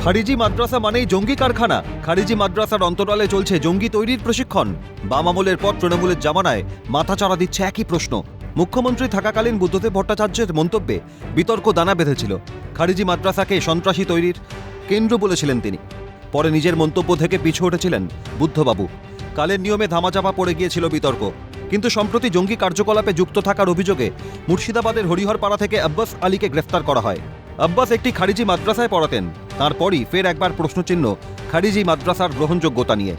খারিজি মাদ্রাসা মানেই জঙ্গি কারখানা। খারিজি মাদ্রাসার অন্তরালে চলছে জঙ্গি তৈরির প্রশিক্ষণ। বাম আমলের পর তৃণমূলের জামানায় মাথাচাড়া দিচ্ছে একই প্রশ্ন। মুখ্যমন্ত্রী থাকাকালীন বুদ্ধদেব ভট্টাচার্যের মন্তব্যে বিতর্ক দানা বেঁধেছিল। খারিজি মাদ্রাসাকে সন্ত্রাসী তৈরির কেন্দ্র বলেছিলেন তিনি। পরে নিজের মন্তব্য থেকে পিছু হটেছিলেন বুদ্ধবাবু। কালের নিয়মে ধামাচাপা পড়ে গিয়েছিল বিতর্ক। কিন্তু সম্প্রতি জঙ্গি কার্যকলাপে যুক্ত থাকার অভিযোগে মুর্শিদাবাদের হরিহরপাড়া থেকে আব্বাস আলীকে গ্রেফতার করা হয়। আব্বাস একটি খারিজি মাদ্রাসায় পড়াতেন। তারপরই ফের একবার প্রশ্নচিহ্ন খারিজি মাদ্রাসার গ্রহণযোগ্যতা নিয়ে।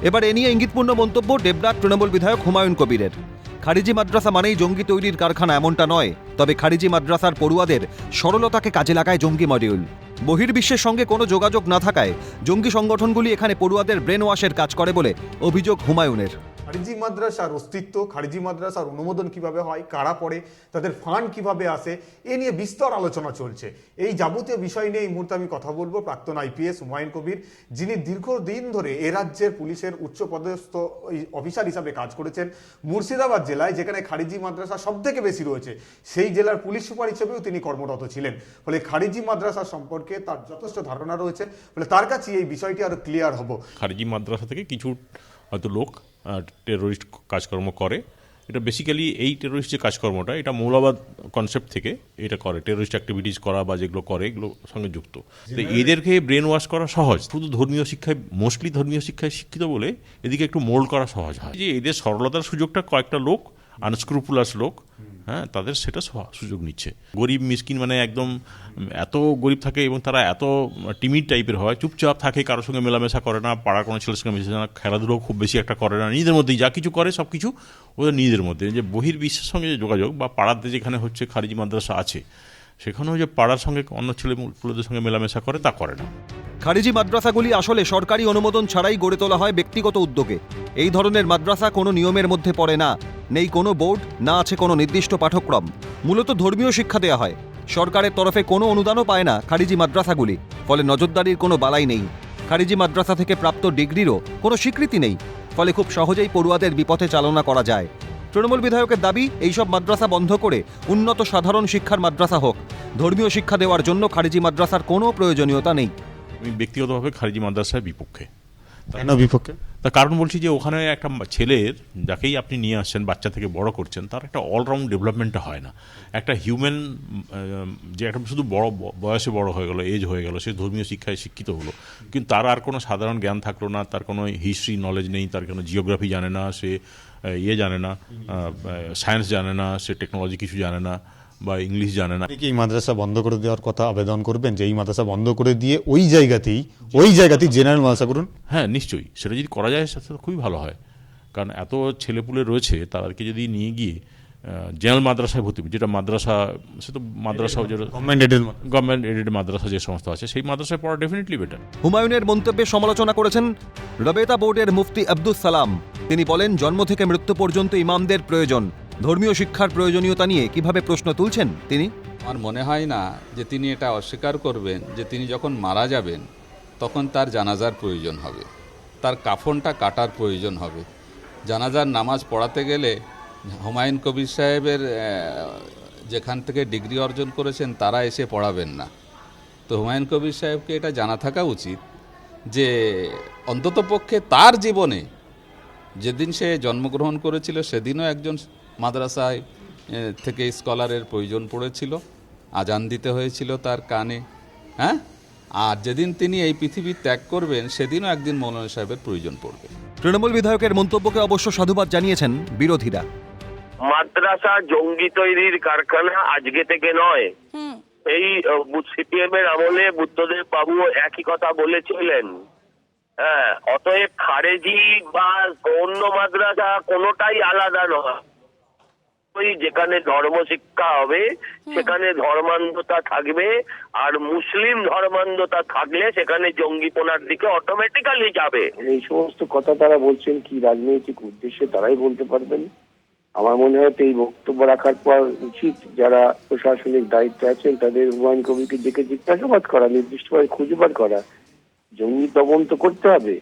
এবার এ নিয়ে ইঙ্গিতপূর্ণ মন্তব্য ডেবরার তৃণমূল বিধায়ক হুমায়ুন কবিরের। খারিজি মাদ্রাসা মানেই জঙ্গি তৈরির কারখানা এমনটা নয়, তবে খারিজি মাদ্রাসার পড়ুয়াদের সরলতাকে কাজে লাগায় জঙ্গি মডিউল। বহির্বিশ্বের সঙ্গে কোনো যোগাযোগ না থাকায় জঙ্গি সংগঠনগুলি এখানে পড়ুয়াদের ব্রেন ওয়াশের কাজ করে বলে অভিযোগ হুমায়ুনের। খারিজি মাদ্রাসার অস্তিত্ব, খারিজি মাদ্রাসার অনুমোদন কিভাবে হয়, কারা পড়ে, তাদের ফান্ড কিভাবে আসে, এ নিয়ে বিস্তর আলোচনা চলছে। এই যাবতীয় বিষয় নিয়ে এই মুহূর্তে আমি কথা বলবো প্রাক্তন আইপিএস হুমায়ুন কবির, যিনি দীর্ঘদিন ধরে এ রাজ্যের পুলিশের উচ্চপদস্থ অফিসার হিসাবে কাজ করেছেন। মুর্শিদাবাদ জেলায় যেখানে খারিজি মাদ্রাসা সব থেকে বেশি রয়েছে, সেই জেলার পুলিশ সুপার হিসেবেও তিনি কর্মরত ছিলেন। ফলে খারিজি মাদ্রাসা সম্পর্কে তার যথেষ্ট ধারণা রয়েছে। ফলে তার কাছে এই বিষয়টি আরো ক্লিয়ার হবো। খারিজি মাদ্রাসা থেকে কিছু হয়তো লোক টেরোরিস্ট কাজকর্ম করে। এটা বেসিক্যালি এই টেরোরিস্ট যে কাজকর্মটা, এটা মৌলবাদ কনসেপ্ট থেকে এটা করে, টেরোরিস্ট অ্যাক্টিভিটিস করা বা যেগুলো করে এগুলো সঙ্গে যুক্ত। তো এদেরকে ব্রেন ওয়াশ করা সহজ, শুধু ধর্মীয় শিক্ষায়, মোস্টলি ধর্মীয় শিক্ষায় শিক্ষিত বলে এদিকে একটু মোল্ড করা সহজ হয়। যে এদের সরলতার সুযোগটা কয়েকটা লোক, আনস্ক্রুপুলাস লোক, হ্যাঁ, তাদের সেটা সুযোগ নিচ্ছে। গরিব মিসকিন মানে একদম এত গরিব থাকে এবং তারা এত টিমিড টাইপের হয়, চুপচাপ থাকে, কারোর সঙ্গে মেলামেশা করে না, পাড়ার কোনো ছেলের সঙ্গে মেশে না, খেলাধুলো খুব বেশি একটা করে না, নিজেদের মধ্যেই যা কিছু করে সব কিছু ওদের নিজেদের মধ্যে। যে বহির্বিশ্বের সঙ্গে যে যোগাযোগ বা পাড়াতে যেখানে হচ্ছে খারিজি মাদ্রাসা আছে, সেখানেও যে পাড়ার সঙ্গে অন্য ছেলেপুলেদের সঙ্গে মেলামেশা করে তা করে না। খারিজি মাদ্রাসাগুলি আসলে সরকারি অনুমোদন ছাড়াই গড়ে তোলা হয় ব্যক্তিগত উদ্যোগে। এই ধরনের মাদ্রাসা কোনো নিয়মের মধ্যে পড়ে না, নেই কোনো বোর্ড, না আছে কোনো নির্দিষ্ট পাঠ্যক্রম। মূলত ধর্মীয় শিক্ষা দেওয়া হয়। সরকারের তরফে কোনো অনুদানও পায় না খারিজি মাদ্রাসাগুলি। ফলে নজরদারির কোনো বালাই নেই। খারিজি মাদ্রাসা থেকে প্রাপ্ত ডিগ্রিরও কোনো স্বীকৃতি নেই। ফলে খুব সহজেই পড়ুয়াদের বিপথে চালনা করা যায়। তৃণমূল বিধায়কের দাবি, এইসব মাদ্রাসা বন্ধ করে উন্নত সাধারণ শিক্ষার মাদ্রাসা হোক। ধর্মীয় শিক্ষা দেওয়ার জন্য খারিজি মাদ্রাসার কোনো প্রয়োজনীয়তা নেই। আমি ব্যক্তিগতভাবে খারিজি মাদ্রাসার বিপক্ষে। কেন বিপক্ষে? তার কারণ বলছি যে ওখানে একটা ছেলের, যাকেই আপনি নিয়ে আসছেন, বাচ্চা থেকে বড় করছেন, তার একটা অলরাউন্ড ডেভেলপমেন্টটা হয় না। একটা হিউম্যান যে একটা শুধু বড় বয়সে বড় হয়ে গেল, এজ হয়ে গেল, সে ধর্মীয় শিক্ষায় শিক্ষিত হলো, কিন্তু তার আর কোনো সাধারণ জ্ঞান থাকলো না, তার কোনো হিস্ট্রি নলেজ নেই, তার কোনো জিওগ্রাফি জানে না, সে জানে না, সায়েন্স জানে না, সে টেকনোলজি কিছু জানে না, বা ইংলিশ জানে না। এই মাদ্রাসা বন্ধ করে দেওয়ার কথা আবেদন করবেন, যে এই মাদ্রাসা বন্ধ করে দিয়ে ওই জায়গাতেই জেনারেল মাদ্রাসা করুন? হ্যাঁ, নিশ্চয়ই, সেটা যদি করা যায় সেটা খুবই ভালো হয়। কারণ এত ছেলেপুলে রয়েছে, তাদেরকে যদি নিয়ে গিয়ে জেনারেল মাদ্রাসায় ভর্তি, যেটা মাদ্রাসা, সে তো মাদ্রাসা যেটা গভর্নমেন্ট এডেড মাদ্রাসা যে সমস্ত আছে, সেই মাদ্রাসায় পড়া ডেফিনেটলি বেটার। হুমায়ুনের মন্তব্যে সমালোচনা করেছেন রবেতা বোর্ডের মুফতি আব্দুস সালাম। তিনি বলেন, জন্ম থেকে মৃত্যু পর্যন্ত ইমামদের প্রয়োজন। ধর্মীয় শিক্ষার প্রয়োজনীয়তা নিয়ে কিভাবে প্রশ্ন তুলছেন তিনি। আমার মনে হয় না যে তিনি এটা অস্বীকার করবেন যে তিনি যখন মারা যাবেন তখন তার জানাজার প্রয়োজন হবে, তার কাফনটা কাটার প্রয়োজন হবে। জানাজার নামাজ পড়াতে গেলে হুমায়ুন কবির সাহেবের যেখান থেকে ডিগ্রি অর্জন করেছেন তারা এসে পড়াবেন না। তো হুমায়ুন কবির সাহেবকে এটা জানা থাকা উচিত যে অন্ততপক্ষে তার জীবনে যেদিন সে জন্মগ্রহণ করেছিল সেদিনও একজন মাদ্রাসায় থেকে স্কলারের প্রয়োজন পড়েছিল, আজান দিতে হয়েছিল তার কানে, হ্যাঁ। আর যেদিন তিনি এই পৃথিবী ত্যাগ করবেন সেদিনও একদিন মৌলানা সাহেবের প্রয়োজন পড়বে। তৃণমূল বিধায়কের মন্তব্যকে অবশ্য সাধুবাদ জানিয়েছেন বিরোধীরা। মাদ্রাসা জঙ্গি তৈরির কারখানা আজকে থেকে নয়। এই সিপিএম এর আমলে বুদ্ধদেব বাবু একই কথা বলেছিলেন। হ্যাঁ, অতএব খারেজি বা অন্য মাদ্রাসা কোনোটাই আলাদা নয়। যেখানে ধর্ম শিক্ষা হবে সেখানে ধর্মান্ধতা থাকবে, আর মুসলিম ধর্মান্ধতা থাকলে সেখানে জঙ্গিপনার দিকে অটোমেটিক্যালি যাবে। এই সমস্ত কথা তারা বলছেন কি রাজনৈতিক উদ্দেশ্যে তারাই বলতে পারবেন। আমার মনে হয় এই বক্তব্য রাখার পর উচিত যারা প্রশাসনিক দায়িত্বে আছেন তাদের হুমায়ুন কবিরকে ডেকে জিজ্ঞাসাবাদ করা, নির্দিষ্টভাবে খুঁজে বার করা, জঙ্গি তদন্ত করতে হবে।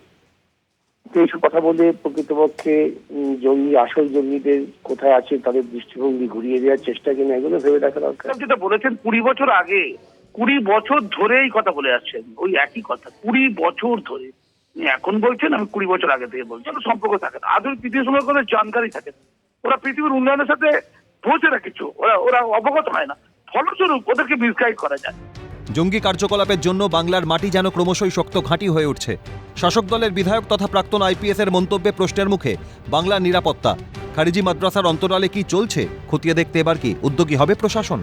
এইসব কথা বলে প্রকৃতপক্ষে আসল জঙ্গিদের কোথায় আছে তাদের দৃষ্টিভঙ্গি ঘুরিয়ে দেওয়ার চেষ্টা কিনা, এগুলো ভেবে দেখা দরকার। যেটা বলেছেন 20 বছর আগে 20 বছর ধরে এই কথা বলে আসছেন, ওই একই কথা 20 বছর ধরে। উনি এখন বলছেন, আমি 20 বছর আগে থেকে বলছি, আমার সম্পর্ক থাকে না, আদৌ পৃথিবীর সঙ্গে কোনো জানকারি থাকে না, ওরা পৃথিবীর উন্নয়নের সাথে বোঝে না কিছু, ওরা অবগত হয় না, ফলস্বরূপ ওদেরকে মিসগাইড করা যায়। জঙ্গি কার্যকলাপের জন্য বাংলার মাটি যেন ক্রমশই শক্ত ঘাঁটি হয়ে উঠছে। শাসক দলের বিধায়ক তথা প্রাক্তন আইপিএস এর মন্তব্যে প্রশ্নের মুখে বাংলার নিরাপত্তা। খারিজি মাদ্রাসার অন্তরালে কি চলছে খতিয়ে দেখতে এবার কি উদ্যোগী হবে প্রশাসন?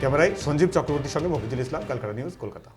ক্যামেরায় সঞ্জীব চক্রবর্তীর সঙ্গে মফিজুল ইসলাম, ক্যালকাটা নিউজ, কলকাতা।